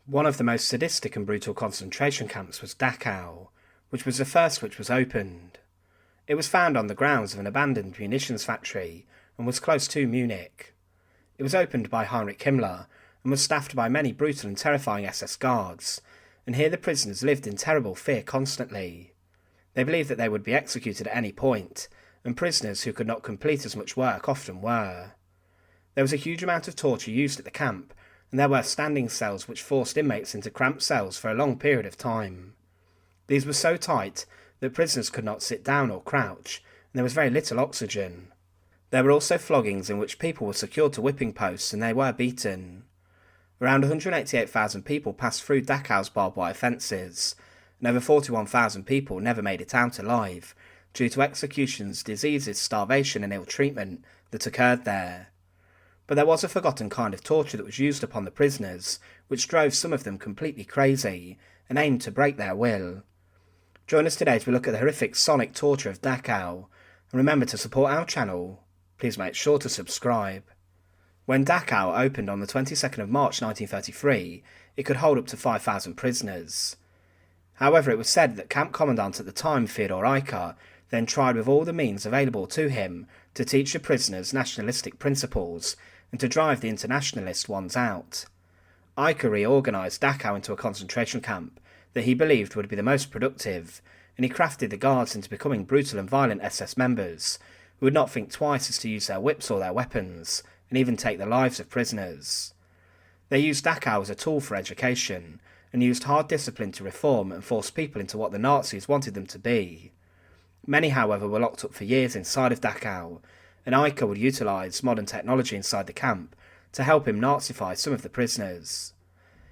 One of the most sadistic and brutal concentration camps was Dachau, which was the first which was opened. It was found on the grounds of an abandoned munitions factory and was close to Munich. It was opened by Heinrich Himmler and was staffed by many brutal and terrifying SS guards, and here the prisoners lived in terrible fear constantly. They believed that they would be executed at any point, and prisoners who could not complete as much work often were. There was a huge amount of torture used at the camp, and there were standing cells which forced inmates into cramped cells for a long period of time. These were so tight that prisoners could not sit down or crouch, and there was very little oxygen. There were also floggings in which people were secured to whipping posts and they were beaten. Around 188,000 people passed through Dachau's barbed wire fences, and over 41,000 people never made it out alive, due to executions, diseases, starvation and ill treatment that occurred there. But there was a forgotten kind of torture that was used upon the prisoners, which drove some of them completely crazy, and aimed to break their will. Join us today as we look at the horrific sonic torture of Dachau, and remember to support our channel. Please make sure to subscribe. When Dachau opened on the 22nd of March 1933, it could hold up to 5,000 prisoners. However, it was said that Camp Commandant at the time, Third Reich, then tried with all the means available to him to teach the prisoners nationalistic principles and to drive the internationalist ones out. Reich reorganised Dachau into a concentration camp that he believed would be the most productive, and he crafted the guards into becoming brutal and violent SS members, who would not think twice as to use their whips or their weapons, and even take the lives of prisoners. They used Dachau as a tool for education, and used hard discipline to reform and force people into what the Nazis wanted them to be. Many, however, were locked up for years inside of Dachau, and Reich would utilise modern technology inside the camp to help him Nazify some of the prisoners.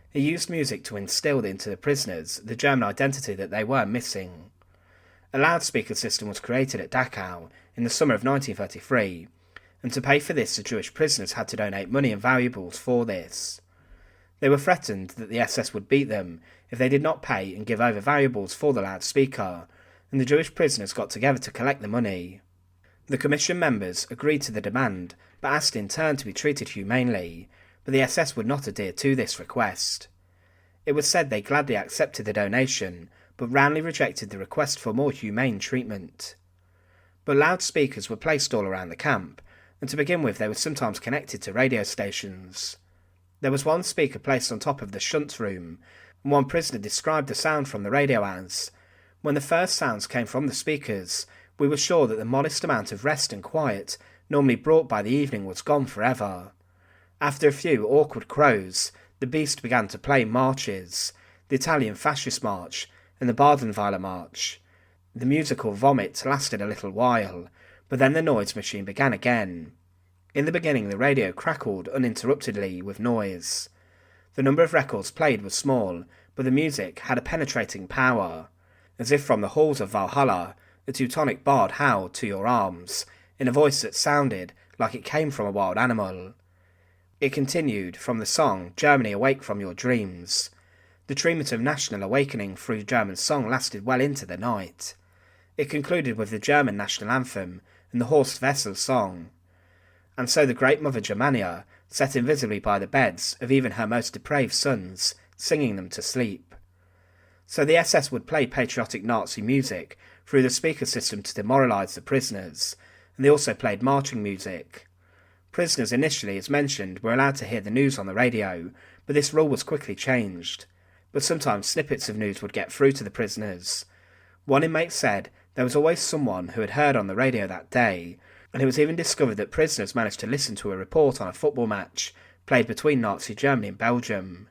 He used music to instil into the prisoners the German identity that they were missing. A loudspeaker system was created at Dachau in the summer of 1933, and to pay for this the Jewish prisoners had to donate money and valuables for this. They were threatened that the SS would beat them if they did not pay and give over valuables for the loudspeaker, and the Jewish prisoners got together to collect the money. The commission members agreed to the demand, but asked in turn to be treated humanely, but the SS would not adhere to this request. It was said they gladly accepted the donation, but roundly rejected the request for more humane treatment. But loudspeakers were placed all around the camp, and to begin with they were sometimes connected to radio stations. There was one speaker placed on top of the shunt room, and one prisoner described the sound from the radio as, "When the first sounds came from the speakers, we were sure that the modest amount of rest and quiet normally brought by the evening was gone forever. After a few awkward crows, the beast began to play marches, the Italian Fascist March and the Badenweiler March. The musical vomit lasted a little while, but then the noise machine began again. In the beginning the radio crackled uninterruptedly with noise. The number of records played was small, but the music had a penetrating power. As if from the halls of Valhalla, the Teutonic bard howled to your arms, in a voice that sounded like it came from a wild animal. It continued from the song Germany Awake from Your Dreams. The treatment of national awakening through German song lasted well into the night. It concluded with the German national anthem and the Horst Wessel song. And so the great mother Germania sat invisibly by the beds of even her most depraved sons, singing them to sleep. So the SS would play patriotic Nazi music through the speaker system to demoralise the prisoners, and they also played marching music. Prisoners initially, as mentioned, were allowed to hear the news on the radio, but this rule was quickly changed. But sometimes snippets of news would get through to the prisoners. One inmate said there was always someone who had heard on the radio that day, and it was even discovered that prisoners managed to listen to a report on a football match played between Nazi Germany and Belgium.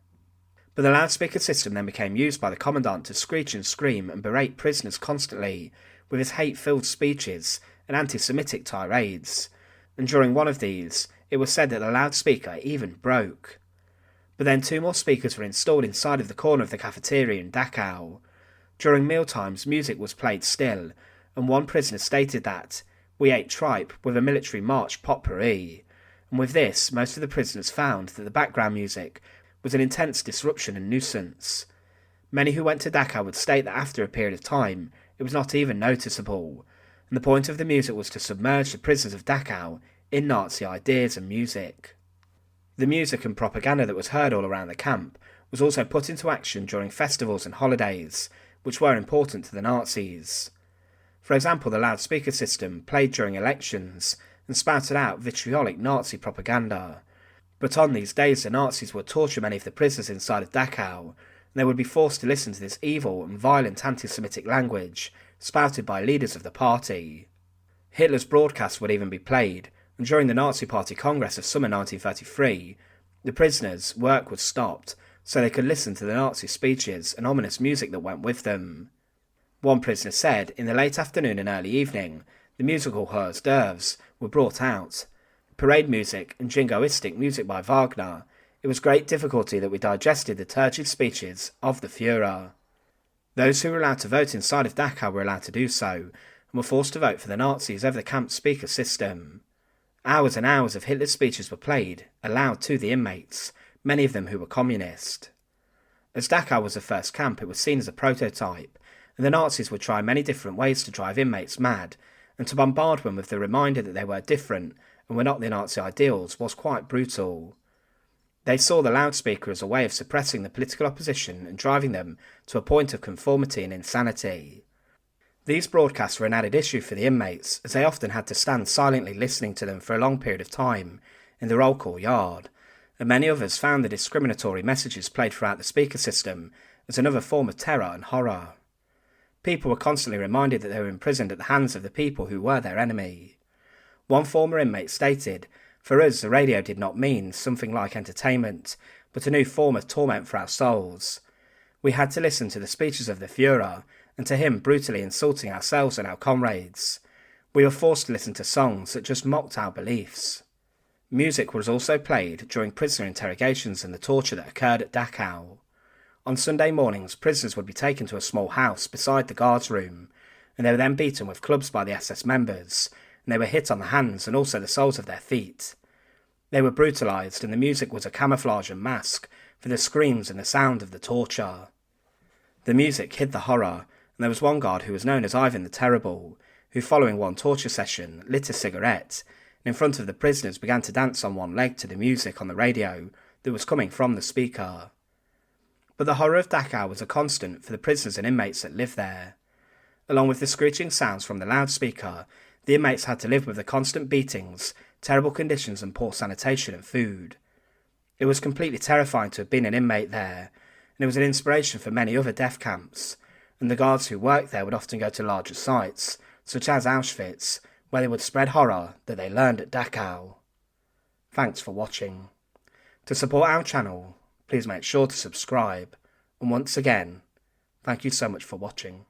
But the loudspeaker system then became used by the commandant to screech and scream and berate prisoners constantly with his hate-filled speeches and anti-Semitic tirades, and during one of these it was said that the loudspeaker even broke. But then 2 more speakers were installed inside of the corner of the cafeteria in Dachau. During mealtimes music was played still, and one prisoner stated that, "We ate tripe with a military march potpourri," and with this most of the prisoners found that the background music was an intense disruption and nuisance. Many who went to Dachau would state that after a period of time it was not even noticeable, and the point of the music was to submerge the prisoners of Dachau in Nazi ideas and music. The music and propaganda that was heard all around the camp was also put into action during festivals and holidays, which were important to the Nazis. For example, the loudspeaker system played during elections and spouted out vitriolic Nazi propaganda. But on these days the Nazis would torture many of the prisoners inside of Dachau, and they would be forced to listen to this evil and violent anti-Semitic language spouted by leaders of the party. Hitler's broadcasts would even be played, and during the Nazi Party Congress of summer 1933, the prisoners' work was stopped so they could listen to the Nazi speeches and ominous music that went with them. One prisoner said, in the late afternoon and early evening, the musical hors d'oeuvres were brought out. Parade music and jingoistic music by Wagner, it was great difficulty that we digested the turgid speeches of the Führer. Those who were allowed to vote inside of Dachau were allowed to do so, and were forced to vote for the Nazis over the camp's speaker system. Hours and hours of Hitler's speeches were played, aloud to the inmates, many of them who were communist. As Dachau was the first camp, it was seen as a prototype, and the Nazis would try many different ways to drive inmates mad, and to bombard them with the reminder that they were different and were not the Nazi ideals was quite brutal. They saw the loudspeaker as a way of suppressing the political opposition and driving them to a point of conformity and insanity. These broadcasts were an added issue for the inmates, as they often had to stand silently listening to them for a long period of time in the roll call yard, and many others found the discriminatory messages played throughout the speaker system as another form of terror and horror. People were constantly reminded that they were imprisoned at the hands of the people who were their enemy. One former inmate stated, "For us, the radio did not mean something like entertainment, but a new form of torment for our souls. We had to listen to the speeches of the Führer, and to him brutally insulting ourselves and our comrades. We were forced to listen to songs that just mocked our beliefs." Music was also played during prisoner interrogations and the torture that occurred at Dachau. On Sunday mornings, prisoners would be taken to a small house beside the guards' room, and they were then beaten with clubs by the SS members, and they were hit on the hands and also the soles of their feet. They were brutalised, and the music was a camouflage and mask for the screams and the sound of the torture. The music hid the horror, and there was one guard who was known as Ivan the Terrible, who following one torture session lit a cigarette, and in front of the prisoners began to dance on one leg to the music on the radio that was coming from the speaker. But the horror of Dachau was a constant for the prisoners and inmates that lived there. Along with the screeching sounds from the loudspeaker, the inmates had to live with the constant beatings, terrible conditions and poor sanitation and food. It was completely terrifying to have been an inmate there, and it was an inspiration for many other death camps, and the guards who worked there would often go to larger sites, such as Auschwitz, where they would spread horror that they learned at Dachau. Thanks for watching. To support our channel, please make sure to subscribe, and once again, thank you so much for watching.